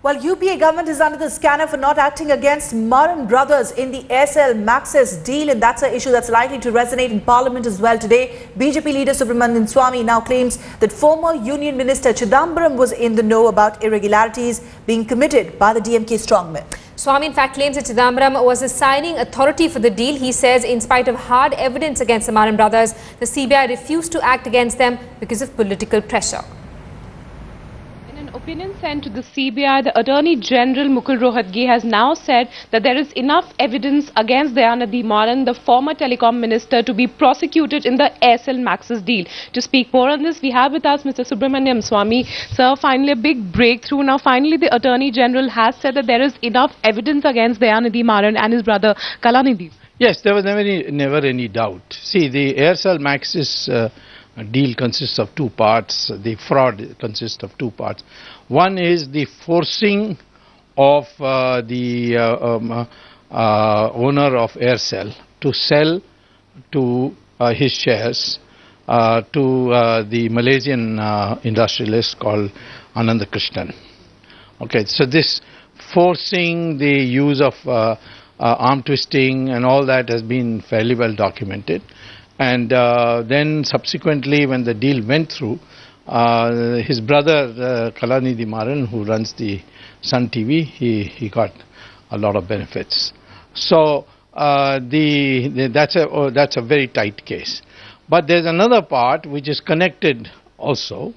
Well, UPA government is under the scanner for not acting against Maran brothers in the Aircel-Maxis deal, and that's an issue that's likely to resonate in Parliament as well today. BJP leader Subramanian Swamy now claims that former Union Minister Chidambaram was in the know about irregularities being committed by the DMK strongmen. Swamy in fact claims that Chidambaram was a signing authority for the deal. He says in spite of hard evidence against the Maran brothers, the CBI refused to act against them because of political pressure. Opinion sent to the CBI, the Attorney General Mukul Rohatgi has now said that there is enough evidence against Kalanidhi Maran, the former telecom minister, to be prosecuted in the Aircel-Maxis deal. To speak more on this, we have with us Mr. Subramaniam Swamy. Sir, finally a big breakthrough. Now finally the Attorney General has said that there is enough evidence against Kalanidhi Maran and his brother Kalanidhi. Yes, there was never any doubt. See, the Aircel-Maxis deal consists of two parts. The fraud consists of two parts. One is the forcing of the owner of Aircel to sell to his shares to the Malaysian industrialist called Krishnan. Okay, so this forcing the use of arm twisting and all that has been fairly well documented. And then subsequently, when the deal went through, his brother Kalanidhi Maran, who runs the Sun TV, he got a lot of benefits. So that's a very tight case. But there's another part which is connected also,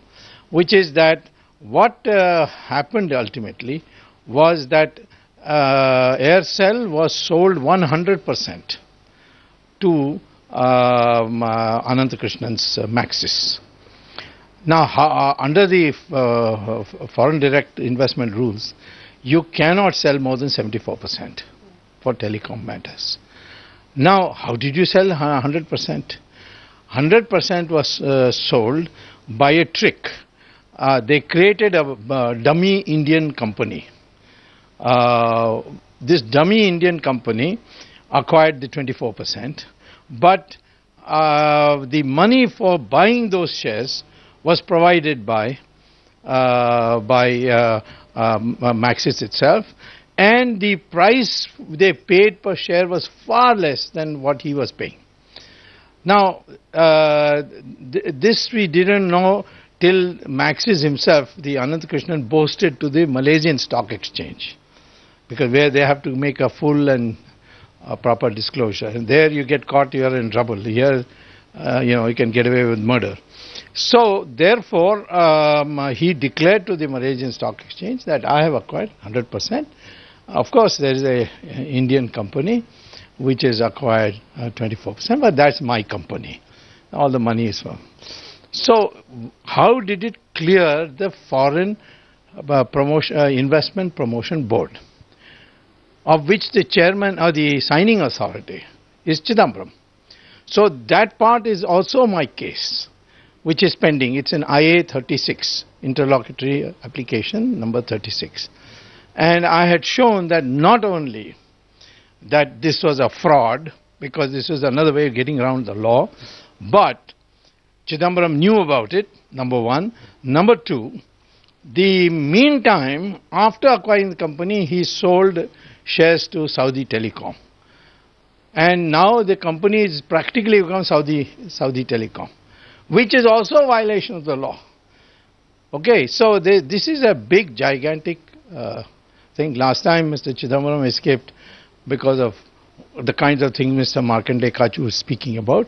which is that what happened ultimately was that Aircel was sold 100% to Krishnan's Maxis. Now, under the foreign direct investment rules, you cannot sell more than 74% for telecom matters. Now, how did you sell 100%? 100% was sold by a trick. They created a dummy Indian company. This dummy Indian company acquired the 24%. But the money for buying those shares was provided by Maxis itself, and the price they paid per share was far less than what he was paying. Now, this we didn't know till Maxis himself, the Krishnan, boasted to the Malaysian Stock Exchange, because where they have to make a full and proper disclosure, and there you get caught, you are in trouble. Here, you can get away with murder. So therefore, he declared to the Malaysian Stock Exchange that I have acquired 100%. Of course, there is a Indian company which has acquired 24%, but that's my company. All the money is from. So how did it clear the Foreign Investment Promotion Board, of which the chairman or the signing authority is Chidambaram? So that part is also my case, which is pending. It's an IA 36, interlocutory application number 36. And I had shown that not only that this was a fraud, because this was another way of getting around the law, but Chidambaram knew about it, number one. Number two, the meantime, after acquiring the company, he sold shares to Saudi Telecom. And now the company is practically become Saudi Telecom, which is also a violation of the law. Okay, so this is a big, gigantic thing. Last time Mr. Chidambaram escaped because of the kinds of things Mr. Markandeya Kachu was speaking about,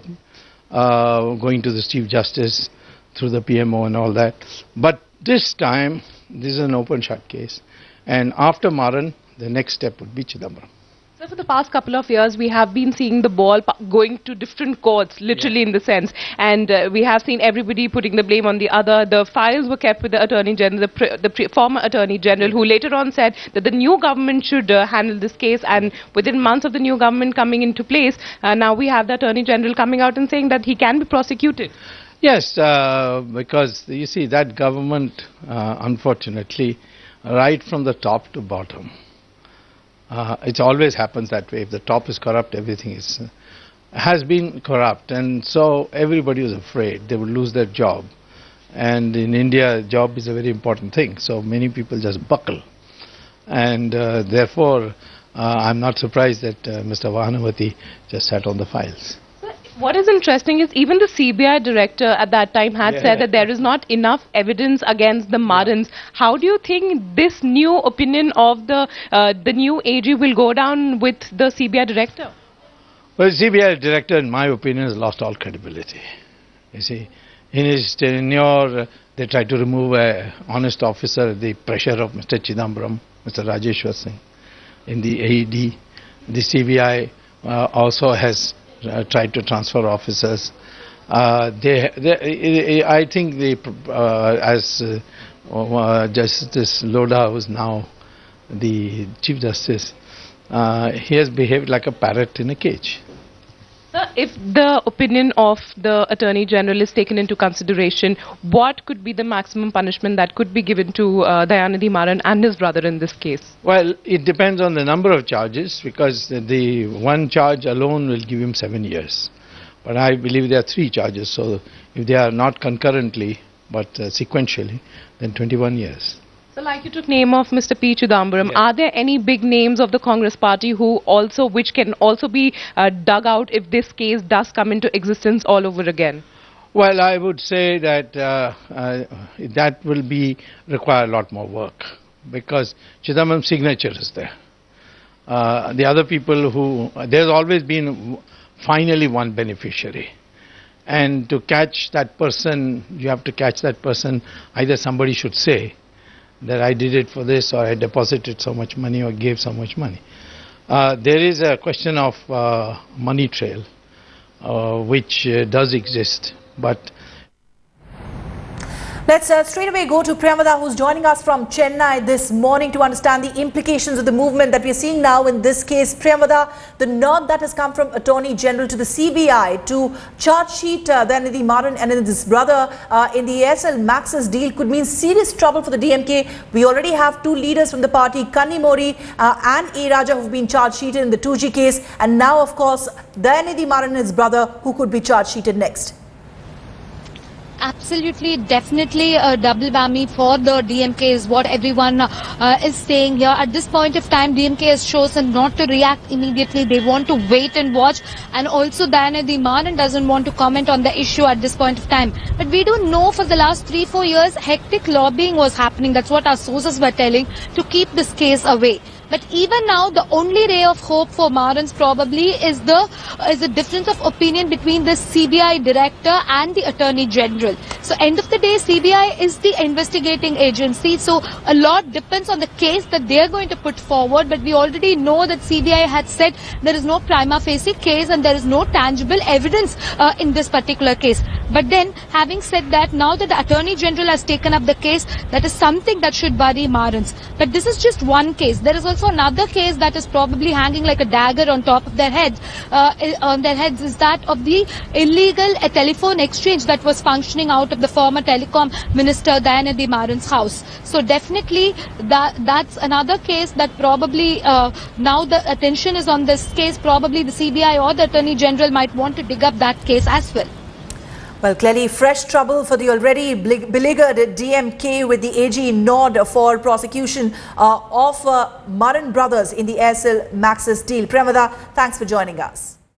going to the Chief Justice through the PMO and all that. But this time, this is an open shut case. And after Maran, the next step would be Chidambaram. So for the past couple of years, we have been seeing the ball going to different courts, literally in the sense. And we have seen everybody putting the blame on the other. The files were kept with the Attorney General, the former Attorney General, who later on said that the new government should handle this case. And within months of the new government coming into place, now we have the Attorney General coming out and saying that he can be prosecuted. Yes, because you see that government, unfortunately, right from the top to bottom, it always happens that way. If the top is corrupt, everything has been corrupt, and so everybody was afraid they would lose their job. And in India, job is a very important thing, so many people just buckle. and therefore I'm not surprised that Mr. Vahanavati just sat on the files. What is interesting is even the CBI director at that time had said that there is not enough evidence against the Marans. How do you think this new opinion of the new AG will go down with the CBI director? Well, the CBI director, in my opinion, has lost all credibility. You see, in his tenure, they tried to remove an honest officer at the pressure of Mr. Chidambaram, Mr. Rajeshwar Singh, in the AED. The CBI also has tried to transfer officers. I think as Justice Lodha, who is now the Chief Justice, he has behaved like a parrot in a cage. Sir, if the opinion of the Attorney General is taken into consideration, what could be the maximum punishment that could be given to Dayanidhi Maran and his brother in this case? Well, it depends on the number of charges, because the one charge alone will give him 7 years. But I believe there are 3 charges, so if they are not concurrently but sequentially, then 21 years. So like you took name of Mr. P. Chidambaram, are there any big names of the Congress party which can also be dug out if this case does come into existence all over again? Well, I would say that that will require a lot more work, because Chidambaram's signature is there. The other people there's always been finally one beneficiary. And to catch that person, you have to catch that person, either somebody should say that I did it for this, or I deposited so much money, or gave so much money. There is a question of money trail, which does exist, but let's straight away go to Priyamvada, who's joining us from Chennai this morning to understand the implications of the movement that we're seeing now in this case. Priyamvada, the nod that has come from Attorney General to the CBI to charge sheet Dayanidhi Maran and his brother in the Aircel-Maxis deal could mean serious trouble for the DMK. We already have 2 leaders from the party, Kannimori and A. Raja, who've been charge sheeted in the 2G case, and now of course Dayanidhi Maran and his brother, who could be charge sheeted next. Absolutely, definitely a double whammy for the DMK is what everyone is saying here. At this point of time, DMK has chosen not to react immediately. They want to wait and watch, and also Dayanidhi Maran doesn't want to comment on the issue at this point of time. But we do know for the last 3-4 years, hectic lobbying was happening. That's what our sources were telling, to keep this case away. But even now, the only ray of hope for Marans probably is the difference of opinion between the CBI director and the Attorney General. So end of the day, CBI is the investigating agency. So a lot depends on the case that they are going to put forward. But we already know that CBI had said there is no prima facie case and there is no tangible evidence in this particular case. But then, having said that, now that the Attorney General has taken up the case, that is something that should worry Marans. But this is just one case. There is also another case that is probably hanging like a dagger on top of their heads. Is that of the illegal telephone exchange that was functioning out of the former telecom minister Dayanidhi Maran's house. So definitely that's another case that probably now the attention is on this case. Probably the CBI or the Attorney General might want to dig up that case as well. Well, clearly fresh trouble for the already beleaguered DMK with the AG nod for prosecution of Maran brothers in the Aircel-Maxis deal. Priyamvada, thanks for joining us.